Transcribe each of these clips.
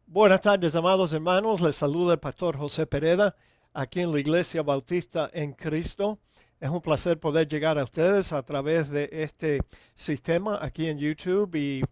Buenas tardes, amados hermanos. Les saluda el pastor José Pereda, aquí en la Iglesia Bautista en Cristo. Es un placer poder llegar a ustedes a través de este sistema aquí en YouTube y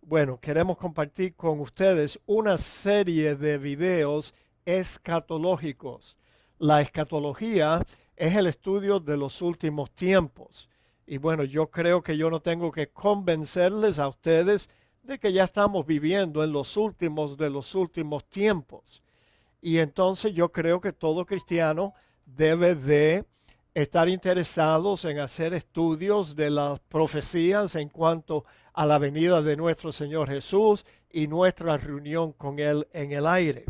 bueno, queremos compartir con ustedes una serie de videos escatológicos. La escatología es el estudio de los últimos tiempos. Y bueno, yo creo que yo no tengo que convencerles a ustedes de que ya estamos viviendo en los últimos de los últimos tiempos. Y entonces yo creo que todo cristiano debe de estar interesados en hacer estudios de las profecías en cuanto a la venida de nuestro Señor Jesús y nuestra reunión con Él en el aire.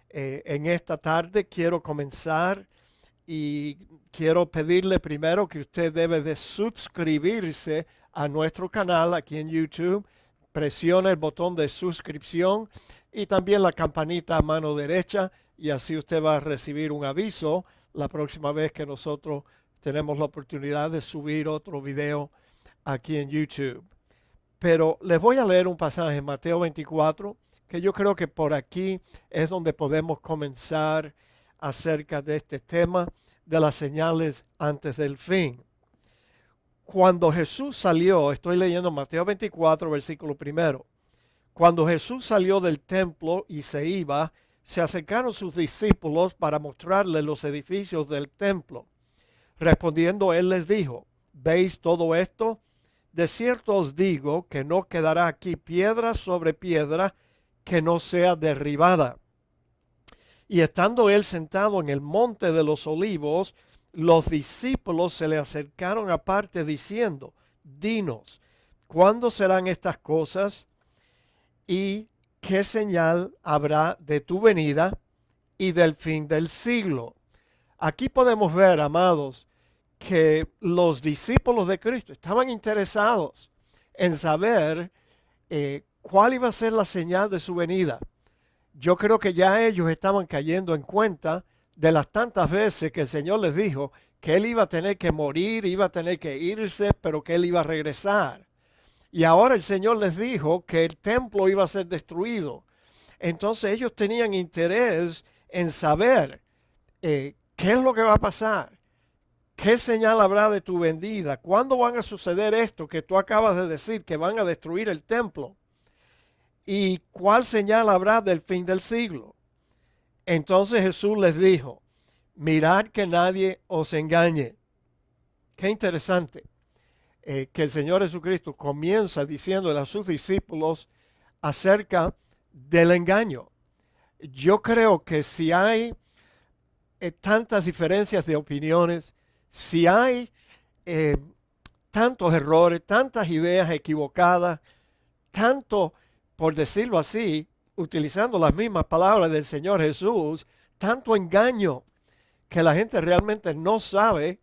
En esta tarde quiero comenzar y quiero pedirle primero que usted debe de suscribirse a nuestro canal aquí en YouTube. Presione el botón de suscripción y también la campanita a mano derecha y así usted va a recibir un aviso la próxima vez que nosotros tenemos la oportunidad de subir otro video aquí en YouTube. Pero les voy a leer un pasaje en Mateo 24 que yo creo que por aquí es donde podemos comenzar acerca de este tema de las señales antes del fin. Cuando Jesús salió, estoy leyendo Mateo 24, versículo primero. Cuando Jesús salió del templo y se iba, se acercaron sus discípulos para mostrarle los edificios del templo. Respondiendo, él les dijo: ¿veis todo esto? De cierto os digo que no quedará aquí piedra sobre piedra que no sea derribada. Y estando él sentado en el monte de los olivos, los discípulos se le acercaron aparte diciendo: dinos, ¿cuándo serán estas cosas? ¿Y qué señal habrá de tu venida y del fin del siglo? Aquí podemos ver, amados, que los discípulos de Cristo estaban interesados en saber cuál iba a ser la señal de su venida. Yo creo que ya ellos estaban cayendo en cuenta de las tantas veces que el Señor les dijo que Él iba a tener que morir, iba a tener que irse, pero que Él iba a regresar. Y ahora el Señor les dijo que el templo iba a ser destruido. Entonces ellos tenían interés en saber qué es lo que va a pasar, qué señal habrá de tu venida, cuándo van a suceder esto que tú acabas de decir, que van a destruir el templo, y cuál señal habrá del fin del siglo. Entonces Jesús les dijo: mirad que nadie os engañe. Qué interesante que el Señor Jesucristo comienza diciéndole a sus discípulos acerca del engaño. Yo creo que si hay tantas diferencias de opiniones, si hay eh, tantos errores, tantas ideas equivocadas, tanto, por decirlo así, utilizando las mismas palabras del Señor Jesús, tanto engaño que la gente realmente no sabe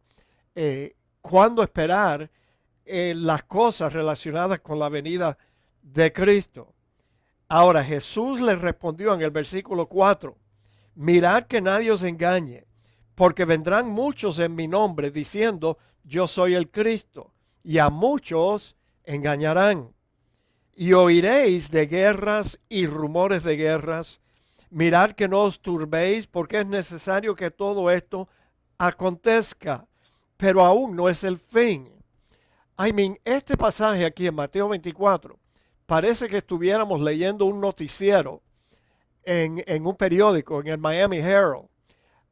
cuándo esperar las cosas relacionadas con la venida de Cristo. Ahora Jesús les respondió en el versículo 4: mirad que nadie os engañe, porque vendrán muchos en mi nombre diciendo: yo soy el Cristo, y a muchos engañarán. Y oiréis de guerras y rumores de guerras. Mirad que no os turbéis, porque es necesario que todo esto acontezca, pero aún no es el fin. Este pasaje aquí en Mateo 24 parece que estuviéramos leyendo un noticiero en un periódico, en el Miami Herald,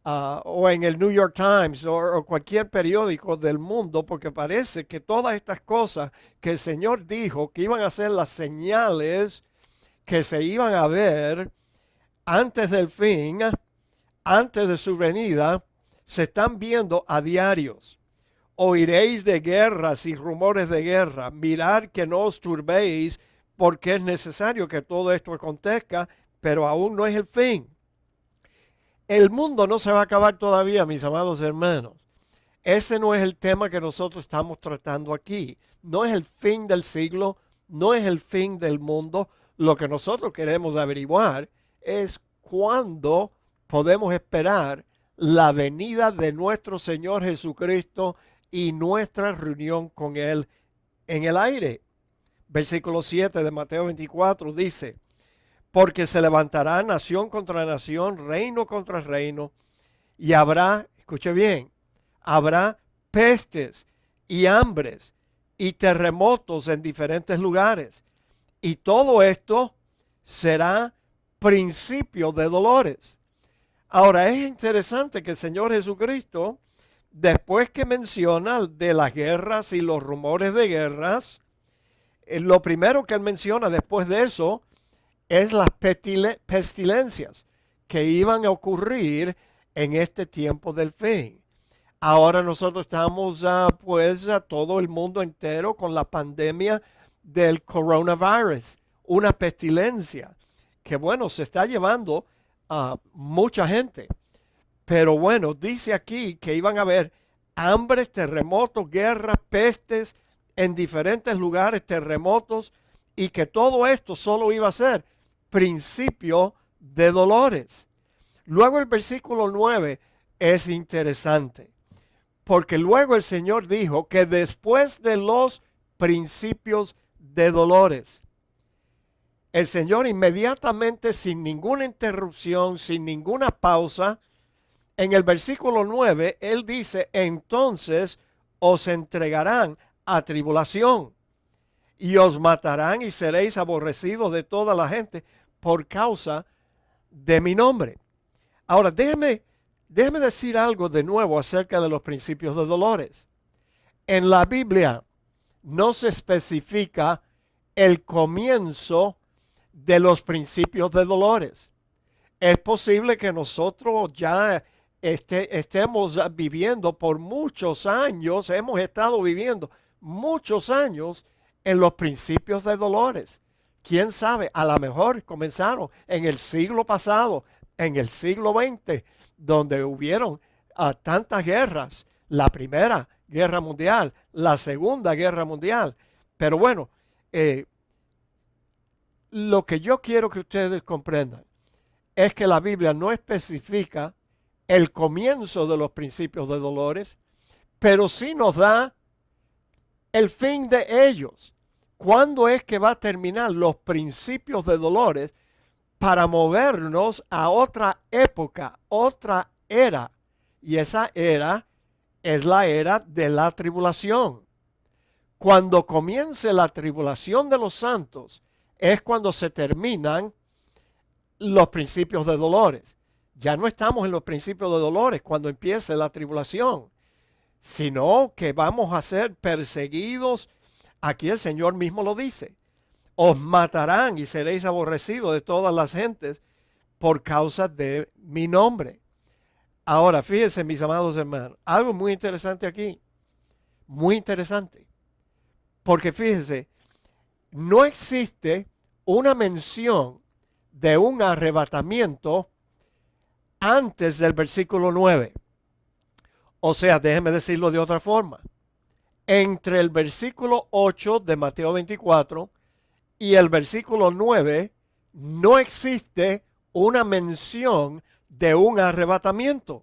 o en el New York Times, o cualquier periódico del mundo, porque parece que todas estas cosas que el Señor dijo que iban a ser las señales que se iban a ver antes del fin, antes de su venida, se están viendo a diarios. Oiréis de guerras y rumores de guerra. Mirad que no os turbéis, porque es necesario que todo esto acontezca, pero aún no es el fin. El mundo no se va a acabar todavía, mis amados hermanos. Ese no es el tema que nosotros estamos tratando aquí. No es el fin del siglo, no es el fin del mundo. Lo que nosotros queremos averiguar es cuándo podemos esperar la venida de nuestro Señor Jesucristo y nuestra reunión con Él en el aire. Versículo 7 de Mateo 24 dice: porque se levantará nación contra nación, reino contra reino, y habrá, escuche bien, habrá pestes y hambres y terremotos en diferentes lugares. Y todo esto será principio de dolores. Ahora es interesante que el Señor Jesucristo, después que menciona de las guerras y los rumores de guerras, lo primero que él menciona después de eso es las pestilencias que iban a ocurrir en este tiempo del fin. Ahora nosotros estamos pues a todo el mundo entero con la pandemia del coronavirus, una pestilencia que bueno, se está llevando a mucha gente. Pero bueno, dice aquí que iban a haber hambres, terremotos, guerras, pestes en diferentes lugares, terremotos, y que todo esto solo iba a ser principio de dolores. Luego el versículo 9 es interesante, porque luego el Señor dijo que después de los principios de dolores, el Señor inmediatamente, sin ninguna interrupción, sin ninguna pausa, en el versículo 9, Él dice, entonces os entregarán a tribulación y os matarán y seréis aborrecidos de toda la gente por causa de mi nombre. Ahora, déjeme decir algo de nuevo acerca de los principios de dolores. En la Biblia no se especifica el comienzo de los principios de dolores. Es posible que nosotros ya estemos viviendo por muchos años, hemos estado viviendo muchos años en los principios de dolores. ¿Quién sabe? A lo mejor comenzaron en el siglo pasado, en el siglo XX, donde hubieron tantas guerras, la Primera Guerra Mundial, la Segunda Guerra Mundial. Pero bueno, lo que yo quiero que ustedes comprendan es que la Biblia no especifica el comienzo de los principios de dolores, pero sí nos da el fin de ellos. ¿Cuándo es que va a terminar los principios de dolores para movernos a otra época, otra era? Y esa era es la era de la tribulación. Cuando comience la tribulación de los santos, es cuando se terminan los principios de dolores. Ya no estamos en los principios de dolores cuando empiece la tribulación, sino que vamos a ser perseguidos. Aquí el Señor mismo lo dice. Os matarán y seréis aborrecidos de todas las gentes por causa de mi nombre. Ahora, fíjense, mis amados hermanos, algo muy interesante aquí. Muy interesante. Porque fíjense, no existe una mención de un arrebatamiento antes del versículo 9. O sea, déjenme decirlo de otra forma. Entre el versículo 8 de Mateo 24 y el versículo 9 no existe una mención de un arrebatamiento.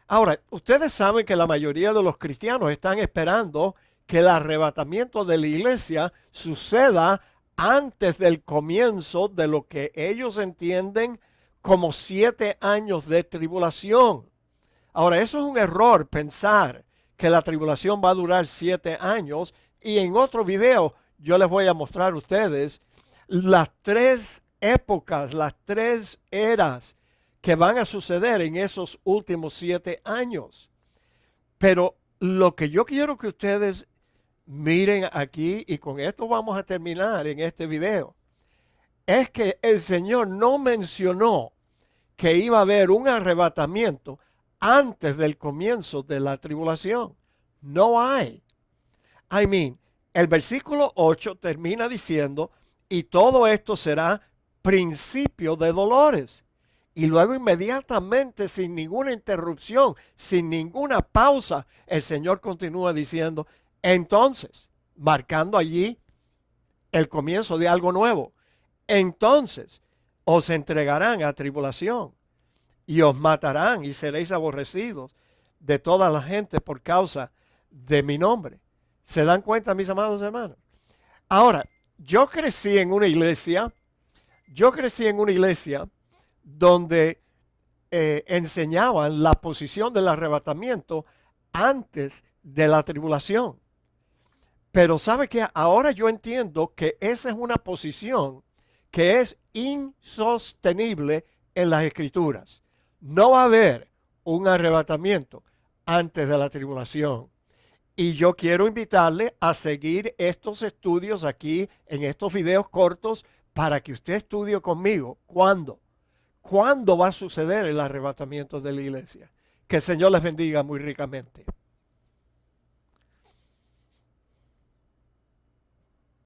Ahora, ustedes saben que la mayoría de los cristianos están esperando que el arrebatamiento de la iglesia suceda antes del comienzo de lo que ellos entienden como 7 años de tribulación. Ahora, eso es un error pensar que la tribulación va a durar 7 años, y en otro video yo les voy a mostrar a ustedes las 3 épocas, las 3 eras que van a suceder en esos últimos 7 años. Pero lo que yo quiero que ustedes miren aquí, y con esto vamos a terminar en este video, es que el Señor no mencionó que iba a haber un arrebatamiento antes del comienzo de la tribulación. No hay. El versículo 8 termina diciendo, y todo esto será principio de dolores. Y luego inmediatamente, sin ninguna interrupción, sin ninguna pausa, el Señor continúa diciendo, entonces, marcando allí el comienzo de algo nuevo, entonces os entregarán a tribulación y os matarán y seréis aborrecidos de toda la gente por causa de mi nombre. ¿Se dan cuenta, mis amados hermanos? Ahora, yo crecí en una iglesia Yo crecí en una iglesia donde enseñaban la posición del arrebatamiento antes de la tribulación. Pero sabe que ahora yo entiendo que esa es una posición que es insostenible en las escrituras. No va a haber un arrebatamiento antes de la tribulación. Y yo quiero invitarle a seguir estos estudios aquí en estos videos cortos para que usted estudie conmigo. ¿Cuándo? ¿Cuándo va a suceder el arrebatamiento de la iglesia? Que el Señor les bendiga muy ricamente.